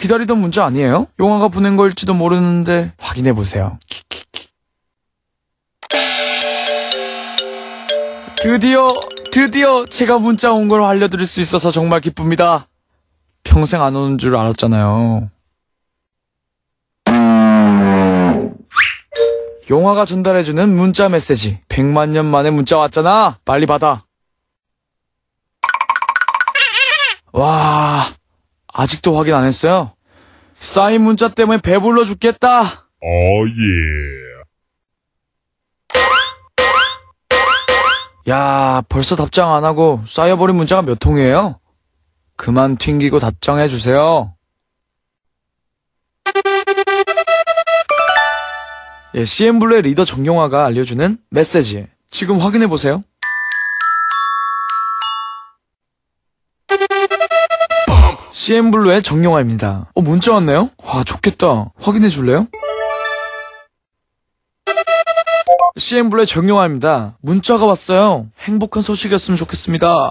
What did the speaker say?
기다리던 문자 아니에요? 용화가 보낸 거일지도 모르는데 확인해보세요. 드디어 제가 문자 온 걸 알려드릴 수 있어서 정말 기쁩니다. 평생 안 오는 줄 알았잖아요. 용화가 전달해주는 문자 메시지. 100만 년 만에 문자 왔잖아. 빨리 받아. 와, 아직도 확인 안 했어요? 쌓인 문자 때문에 배불러 죽겠다. 야, 벌써 답장 안 하고 쌓여버린 문자가 몇 통이에요? 그만 튕기고 답장해주세요. 예, CN블루의 리더 정용화가 알려주는 메시지. 지금 확인해보세요. CN블루의 정용화입니다. 문자 왔네요? 와, 좋겠다. 확인해줄래요? CN블루의 정용화입니다. 문자가 왔어요. 행복한 소식이었으면 좋겠습니다.